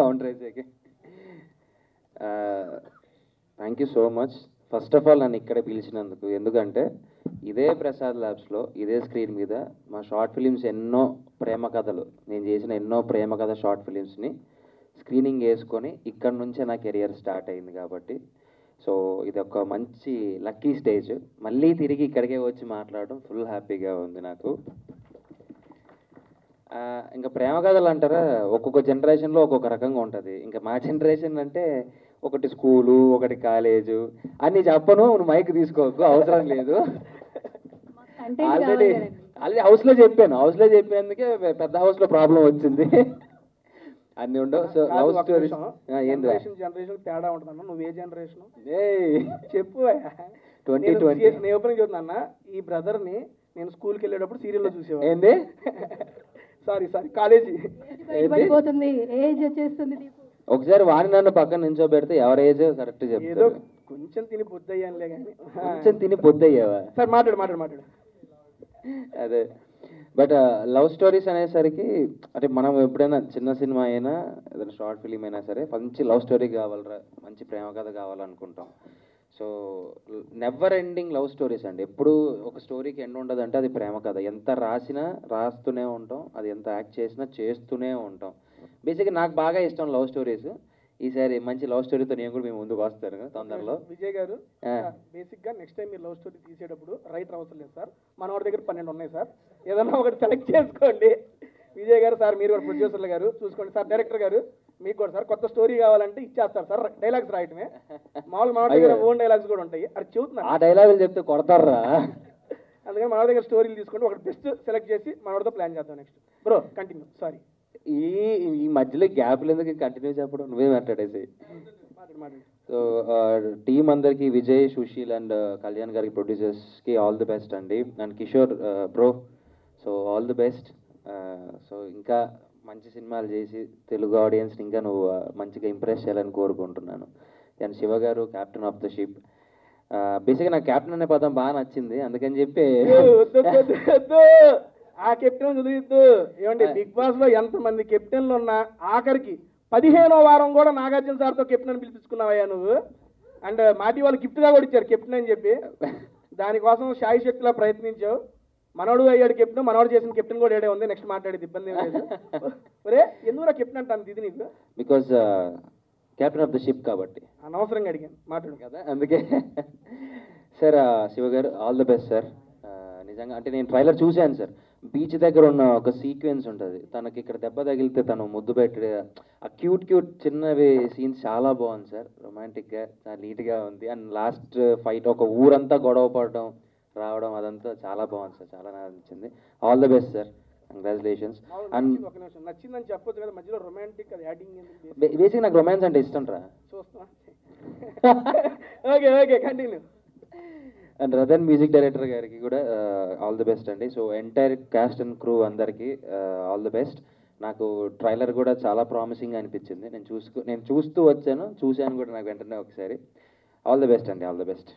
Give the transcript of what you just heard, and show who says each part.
Speaker 1: Counter వేసేకి. Thank you so much first of all నన్ను ఇక్కడ పిలిచినందుకు. ఎందుకంటే ఇదే ప్రసాద్ ల్యాబ్స్లో ఇదే స్క్రీన్ మీద మా షార్ట్ ఫిలిమ్స్ ఎన్నో ప్రేమ కథలు, నేను చేసిన ఎన్నో ప్రేమ కథ షార్ట్ ఫిలిమ్స్ని స్క్రీనింగ్ వేసుకొని ఇక్కడ నుంచే నా కెరియర్ స్టార్ట్ అయింది కాబట్టి సో ఇది ఒక మంచి లక్కీ స్టేజ్. మళ్ళీ తిరిగి ఇక్కడికే వచ్చి మాట్లాడడం ఫుల్ హ్యాపీగా ఉంది నాకు. ఇంకా ప్రేమ కథలు అంటారా, ఒక్కొక్క జనరేషన్లో ఒక్కొక్క రకంగా ఉంటుంది. ఇంకా మా జనరేషన్ అంటే ఒకటి స్కూలు, ఒకటి కాలేజు అన్నీ చెప్పను, నువ్వు మైక్ తీసుకోకు, అవసరం లేదు. ఆల్రెడీ హౌస్లో చెప్పేందుకే పెద్ద హౌస్లో ప్రాబ్లం వచ్చింది. అన్నీ ఉండవు. సో లవ్ స్టోరీస్
Speaker 2: జనరేషన్ తేడా ఉంటుందన్న. నువ్వు ఏ జనరేషన్ చెప్పు.
Speaker 1: 2020
Speaker 2: నేను ఓపెనింగ్ చెప్తున్నా, ఈ బ్రదర్ని నేను స్కూల్కి వెళ్ళేటప్పుడు సీరియల్లో చూసేవాడు.
Speaker 1: ఏంది?
Speaker 2: సారీ కాలేజీ
Speaker 3: ఏజ్ వచ్చేస్తుంది.
Speaker 1: ఒకసారి వాణి నన్ను పక్కన నించోబెడితే ఎవరి ఏజ్ కరెక్ట్ చెప్తారు.
Speaker 2: కొంచెం తిని పొద్దయ్యానులే కానీ.
Speaker 1: కొంచెం తిని పొద్దయ్యావా?
Speaker 2: సార్ మాట్లాడు.
Speaker 1: అదే బట్ లవ్ స్టోరీస్ అనేసరికి అంటే మనం ఎప్పుడైనా చిన్న సినిమా అయినా ఏదైనా షార్ట్ ఫిలిం అయినా సరే మంచి లవ్ స్టోరీ కావాలరా, మంచి ప్రేమ కథ కావాలనుకుంటాం. So never ending love stories అండి. ఎప్పుడు ఒక స్టోరీకి ఎండ్ ఉండదు అంటే అది ప్రేమ కథ. ఎంత రాసినా రాస్తూనే ఉంటాం, అది ఎంత యాక్ట్ చేసినా చేస్తూనే ఉంటాం. బేసిక్గా నాకు బాగా ఇష్టం లవ్ స్టోరీస్. ఈసారి మంచి లవ్ స్టోరీతో నేను కూడా మేము ముందుకు వస్తాను తొందరలో.
Speaker 2: విజయ్ గారు బేసిక్ గా నెక్స్ట్ టైం మీరు లవ్ స్టోరీ తీసేటప్పుడు రైటర్ అవసరం లేదు సార్, మనవాడి దగ్గర 12 ఉన్నాయి సార్, ఏదన్నా ఒకటి సెలెక్ట్ చేసుకోండి. విజయ్ గారు సార్, మీరు కూడా ప్రొడ్యూసర్లు గారు చూసుకోండి సార్, డైరెక్టర్ గారు మీకు కూడా సార్ కొత్త స్టోరీ కావాలంటే ఇచ్చేస్తారు సార్. డైలాగ్స్ రాయటమే మామూలు మన దగ్గర ఓన్ డైలాగ్స్ కూడా ఉంటాయి, అది చెబుతున్నారు.
Speaker 1: ఆ డైలాగులు చెప్తే కొడతారా?
Speaker 2: అందుకని మన దగ్గర స్టోరీలు తీసుకుంటే ఒకటి బెస్ట్ సెలెక్ట్ చేసి మనవాడితో ప్లాన్ చేద్దాం. Next bro continue. సారీ
Speaker 1: ఈ మధ్యలో గ్యాప్లు ఎందుకు కంటిన్యూ చెప్పడం, నువ్వే మాట్లాడేసి. సో టీం అందరికి, విజయ్, సుశీల్ అండ్ కళ్యాణ్ గారికి, ప్రొడ్యూసర్స్కి ఆల్ ది బెస్ట్ అండి. And Kishore bro, so all the best. So ఇంకా మంచి సినిమాలు చేసి తెలుగు ఆడియన్స్ని ఇంకా నువ్వు మంచిగా ఇంప్రెస్ చేయాలని కోరుకుంటున్నాను. అండ్ శివ గారు, క్యాప్టెన్ ఆఫ్ ద షిప్. బేసిక్గా నాకు క్యాప్టెన్ అనే పదం బాగా నచ్చింది, అందుకని చెప్పి
Speaker 2: ఆ కెప్టెన్ చదివిద్దు. ఏమండి బిగ్ బాస్ లో ఎంతమంది కెప్టెన్లు ఉన్నా ఆఖరికి 15వ వారం కూడా నాగార్జున సార్తో కెప్టెన్ అని పిలిపించుకున్నావయ్యా నువ్వు. అండ్ మాటి వాళ్ళు గిఫ్ట్గా కూడా ఇచ్చారు కెప్టెన్ అని చెప్పి. దానికోసం శాయి శక్తిలా ప్రయత్నించావు. మనోడు అయ్యాడు కెప్టెన్, మనోడు చేసిన కెప్టెన్ కూడా ఏడే ఉంది. నెక్స్ట్ మాట్లాడేది ఇబ్బంది ఏం లేదు. ఒరే ఎందుకు కెప్టెన్ అంటాను ఇది నీకు?
Speaker 1: Because captain of the ship కాబట్టి.
Speaker 2: అనవసరంగా అడిగాను, మాట్లాడు
Speaker 1: కదా అందుకే. సార్ శివ గారు ఆల్ ద బెస్ట్ సార్. నిజంగా అంటే నేను ట్రైలర్ చూశాను సార్. బీచ్ దగ్గర ఉన్న ఒక సీక్వెన్స్ ఉంటుంది, తనకి ఇక్కడ దెబ్బ తగిలితే తను ముద్దు పెట్టి ఆ క్యూట్ చిన్నవి సీన్స్ చాలా బాగుంది సార్. రొమాంటిక్గా చాలా నీట్గా ఉంది. అండ్ లాస్ట్ ఫైట్ ఒక ఊరంతా గొడవ పడడం రావడం అదంతా చాలా బాగుంది సార్, చాలా నచ్చింది. All the best sir, congratulations. And
Speaker 2: నచ్చిందని చెప్పొచ్చు కదా మధ్యలో రొమాంటిక్ అది యాడింగ్.
Speaker 1: బేసిక్ నాకు రొమాన్స్ అంటే ఇష్టం రా.
Speaker 2: చూస్తా. Okay continue.
Speaker 1: And Ratan music director గారికి కూడా ఆల్ ది బెస్ట్ అండి. So entire cast and crew అందరికీ ఆల్ ది బెస్ట్. నాకు ట్రైలర్ కూడా చాలా ప్రామిసింగ్ అనిపించింది. నేను చూస్తూ వచ్చాను, చూశాను కూడా నాకు వెంటనే ఒకసారి. ఆల్ ది బెస్ట్ అండి, ఆల్ ది బెస్ట్.